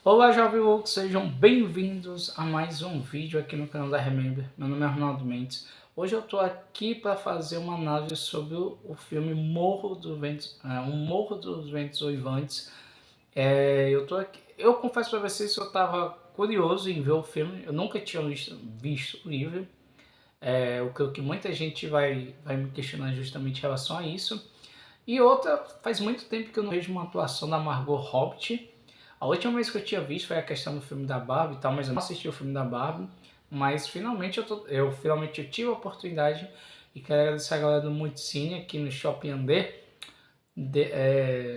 Olá, Jovem Louco, sejam bem-vindos a mais um vídeo aqui no canal da Remember. Meu nome é Ronaldo Mendes. Hoje eu estou aqui para fazer uma análise sobre o filme Morro dos Ventos, Morro dos Ventos Uivantes. Eu confesso para vocês que eu estava curioso em ver o filme. Eu nunca tinha visto o livro. Eu creio que muita gente vai me questionar justamente em relação a isso. E outra, faz muito tempo que eu não vejo uma atuação da Margot Robbie. A última vez que eu tinha visto foi a questão do filme da Barbie e tal, mas eu não assisti o filme da Barbie. Mas finalmente eu tive a oportunidade e quero agradecer a galera do Multicine aqui no Shopping Andê.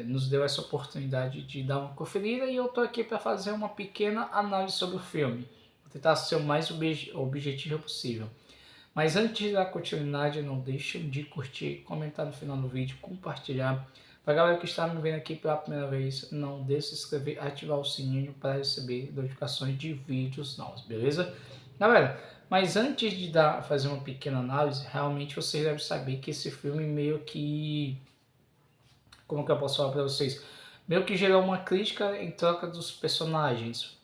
Nos deu essa oportunidade de dar uma conferida e eu estou aqui para fazer uma pequena análise sobre o filme. Vou tentar ser o mais objetivo possível. Mas antes de dar continuidade, não deixem de curtir, comentar no final do vídeo, compartilhar. Para a galera que está me vendo aqui pela primeira vez, não deixe de se inscrever, ativar o sininho para receber notificações de vídeos novos, beleza? Galera, mas antes de fazer uma pequena análise, realmente vocês devem saber que esse filme meio que... Como que eu posso falar para vocês? Meio que gerou uma crítica em troca dos personagens.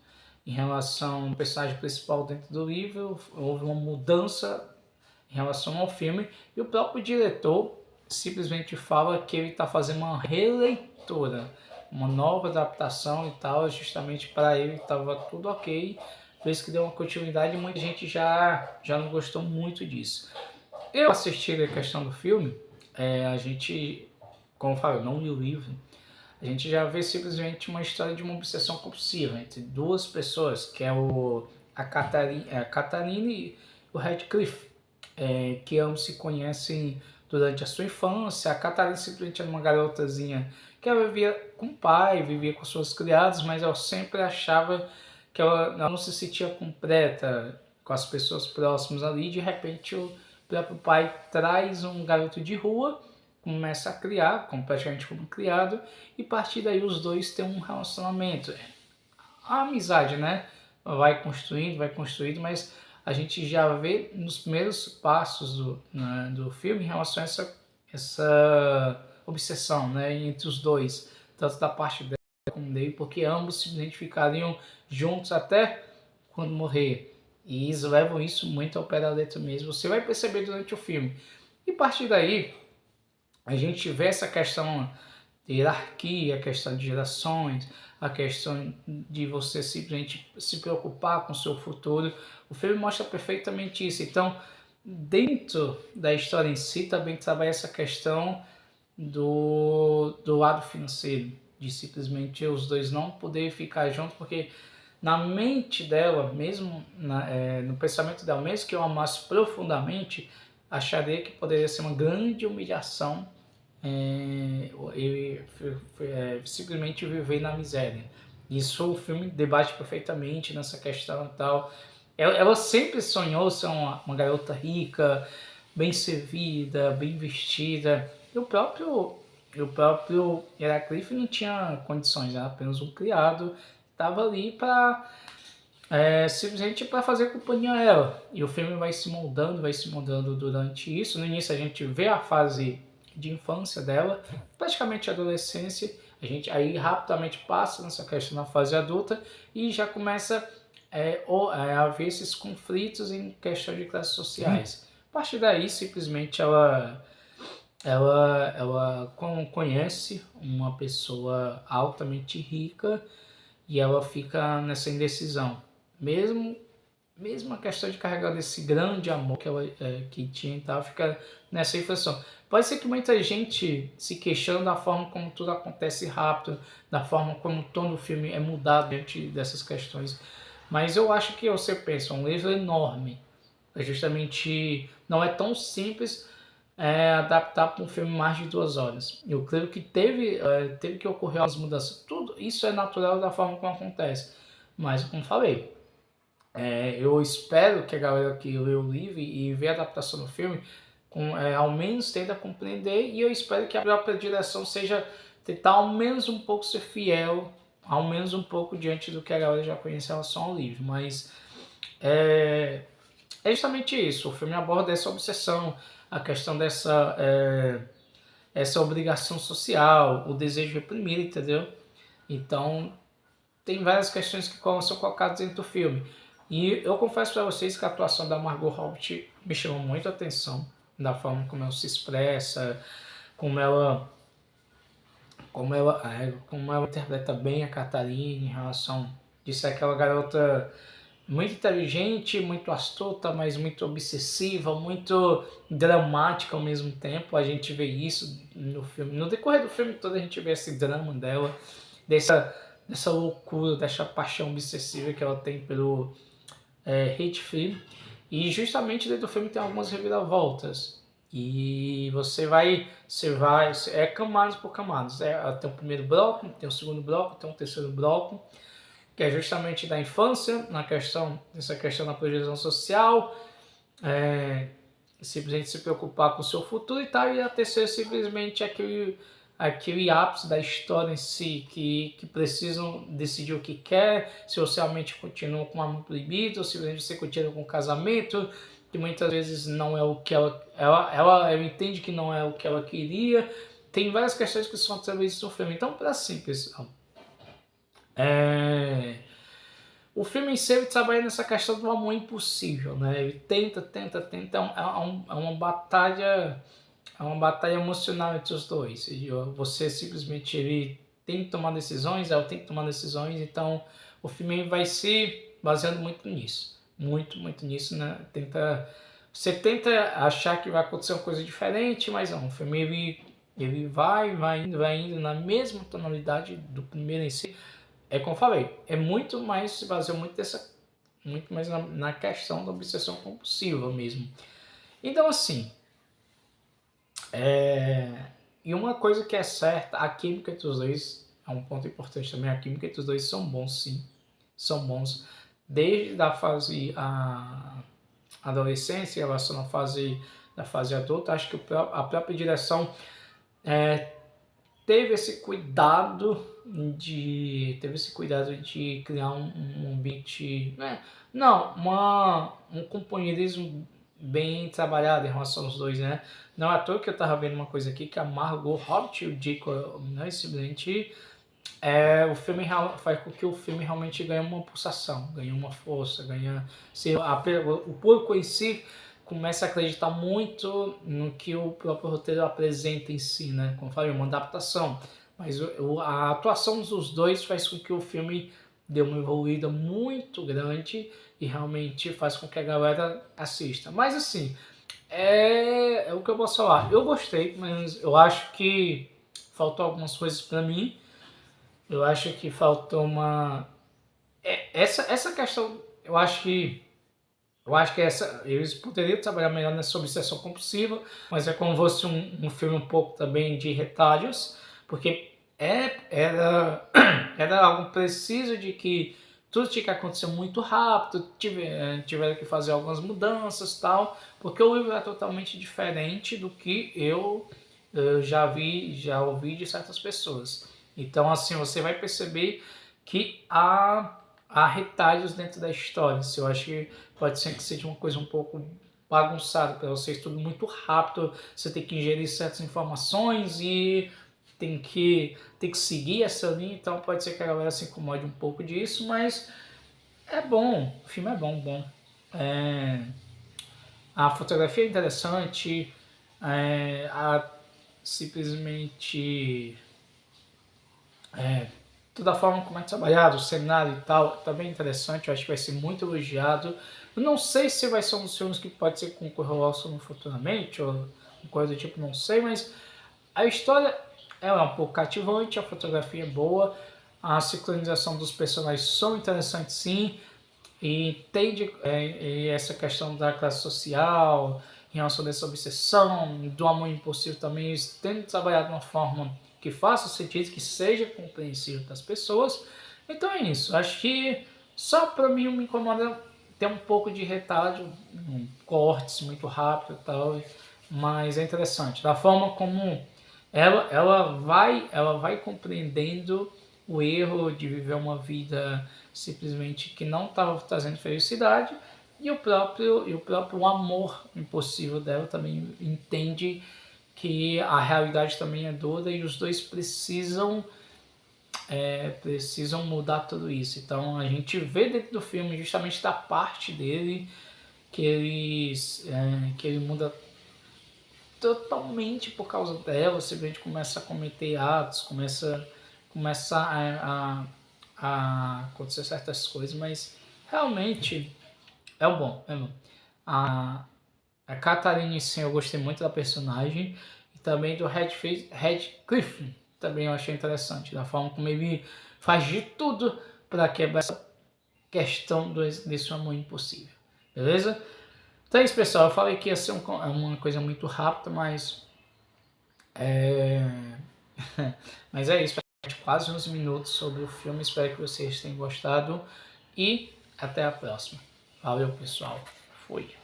Em relação ao personagem principal dentro do livro, houve uma mudança em relação ao filme, e o próprio diretor simplesmente fala que ele está fazendo uma releitura, uma nova adaptação e tal, justamente para ele estava tudo ok, por isso que deu uma continuidade e muita gente já não gostou muito disso. Eu assisti a questão do filme, a gente, como eu falo, eu não li o livro, a gente já vê simplesmente uma história de uma obsessão compulsiva entre duas pessoas, que é a Catarina e o Radcliffe, que ambos se conhecem durante a sua infância. A Catarina simplesmente era uma garotazinha que ela vivia com o pai, vivia com suas criadas, mas ela sempre achava que ela não se sentia completa com as pessoas próximas ali. De repente o próprio pai traz um garoto de rua, começa a criar, praticamente como criado, e a partir daí os dois têm um relacionamento. A amizade, né? Vai construindo, mas a gente já vê nos primeiros passos do filme em relação a essa obsessão, né, entre os dois, tanto da parte dela como dele, porque ambos se identificariam juntos até quando morrer. E eles levam isso muito ao pé da letra mesmo. Você vai perceber durante o filme. E a partir daí, a gente vê essa questão de hierarquia, a questão de gerações, a questão de você simplesmente se preocupar com o seu futuro. O filme mostra perfeitamente isso. Então, dentro da história em si, também trabalha essa questão do lado financeiro, de simplesmente os dois não poderem ficar juntos, porque na mente dela, mesmo no pensamento dela, mesmo que eu amasse profundamente, acharia que poderia ser uma grande humilhação simplesmente viver na miséria. Isso o filme debate perfeitamente nessa questão e tal. Ela sempre sonhou ser uma garota rica, bem servida, bem vestida. E o próprio Heraclife não tinha condições, era apenas um criado, estava ali para simplesmente para fazer companhia a ela. E o filme vai se moldando durante isso. No início a gente vê a fase de infância dela, praticamente adolescência. A gente aí rapidamente passa nessa questão na fase adulta e já começa a haver esses conflitos em questão de classes sociais. A partir daí, simplesmente ela conhece uma pessoa altamente rica e ela fica nessa indecisão. Mesmo a questão de carregar esse grande amor que ela que tinha e tal, fica nessa reflexão. Pode ser que muita gente se questione da forma como tudo acontece rápido, da forma como o tom do filme é mudado diante dessas questões. Mas eu acho que você pensa, um livro enorme, justamente não é tão simples adaptar para um filme mais de 2 horas. Eu creio que teve que ocorrer algumas mudanças. Tudo isso é natural da forma como acontece. Mas, como falei, eu espero que a galera que lê o livro e vê a adaptação do filme ao menos tenta compreender, e eu espero que a própria direção seja tentar ao menos um pouco ser fiel, ao menos um pouco diante do que a galera já conhece em relação ao livro. Mas é justamente isso, o filme aborda essa obsessão, a questão essa obrigação social, o desejo reprimido, entendeu? Então, tem várias questões que são colocadas dentro do filme. E eu confesso para vocês que a atuação da Margot Robbie me chamou muito a atenção, da forma como ela se expressa, como ela como ela interpreta bem a Catherine em relação de ser aquela garota muito inteligente, muito astuta, mas muito obsessiva, muito dramática ao mesmo tempo. A gente vê isso no filme. No decorrer do filme todo a gente vê esse drama dela, dessa loucura, dessa paixão obsessiva que ela tem pelo Hitfield. E justamente dentro do filme tem algumas reviravoltas. E é camadas por camadas. Tem o primeiro bloco, tem o segundo bloco, tem o terceiro bloco, que é justamente da infância, essa questão da projeção social, simplesmente se preocupar com o seu futuro e tal, e a terceira simplesmente aquele ápice da história em si, que precisam decidir o que quer, se você realmente continua com o amor proibido, ou se você continua com o casamento, que muitas vezes não é o que ela entende que não é o que ela queria. Tem várias questões que são através do filme. Então, para simples, o filme em si ele trabalha nessa questão do amor impossível, né? Ele tenta, é uma batalha emocional entre os dois. E você simplesmente ele tem que tomar decisões, ela tem que tomar decisões, então o filme vai se baseando muito nisso. Muito nisso, né? Você tenta achar que vai acontecer uma coisa diferente, mas não. O filme ele vai indo na mesma tonalidade do primeiro em si. É como eu falei, é muito mais, se baseia muito mais na questão da obsessão compulsiva mesmo. Então assim, e uma coisa que é certa, a química entre os dois é um ponto importante também. A química entre os dois são bons, sim. São bons. Desde a fase adolescência, em relação à da fase adulta, acho que a própria direção teve esse cuidado de criar um ambiente, um companheirismo bem trabalhado em relação aos dois, né? Não é à toa que eu tava vendo uma coisa aqui, que a Margot Robbie e o Jacob, né, simplesmente o filme faz com que o filme realmente ganhe uma pulsação, ganhe uma força, o público em si começa a acreditar muito no que o próprio roteiro apresenta em si, né? Como eu falei, uma adaptação. Mas a atuação dos dois faz com que o filme dê uma evoluída muito grande e realmente faz com que a galera assista. Mas assim, é o que eu posso falar. Eu gostei, mas eu acho que faltou algumas coisas para mim. Eu acho que faltou uma... Essa questão, eu acho que eles poderiam trabalhar melhor nessa obsessão compulsiva, mas é como fosse um filme um pouco também de retalhos, porque era algo preciso de que tudo tinha que acontecer muito rápido, tiveram que fazer algumas mudanças e tal, porque o livro é totalmente diferente do que eu já ouvi de certas pessoas. Então, assim, você vai perceber que há retalhos dentro da história. Eu acho que pode ser que seja uma coisa um pouco bagunçada para vocês, tudo muito rápido, você tem que ingerir certas informações e tem que seguir essa linha, então pode ser que a galera se incomode um pouco disso, mas é bom, o filme é bom. A fotografia é interessante, simplesmente toda a forma como é trabalhado, o cenário e tal, tá bem interessante, eu acho que vai ser muito elogiado. Eu não sei se vai ser um dos filmes que pode ser concorrer ao Oscar futuramente, ou coisa do tipo, não sei, mas a história ela é um pouco cativante, a fotografia é boa, a sincronização dos personagens são interessantes sim, e e essa questão da classe social, em relação dessa obsessão, do amor impossível também, tendo trabalhado de uma forma que faça sentido, que seja compreensível das pessoas. Então é isso, acho que só para mim me incomoda ter um pouco de retardo, cortes muito rápido e tal, mas é interessante, da forma como ela vai compreendendo o erro de viver uma vida simplesmente que não estava trazendo felicidade, e o próprio amor impossível dela também entende que a realidade também é dura e os dois precisam precisam mudar tudo isso. Então a gente vê dentro do filme justamente da parte dele que ele muda totalmente por causa dela. Simplesmente começa a cometer atos, começa a acontecer certas coisas, mas realmente é o bom. É bom. A Catherine, sim, eu gostei muito da personagem e também do Radcliffe, também eu achei interessante, da forma como ele faz de tudo para quebrar essa questão desse amor impossível, beleza? Então é isso, pessoal, eu falei que ia ser uma coisa muito rápida, mas mas é isso, quase uns minutos sobre o filme, espero que vocês tenham gostado e até a próxima. Valeu, pessoal, fui!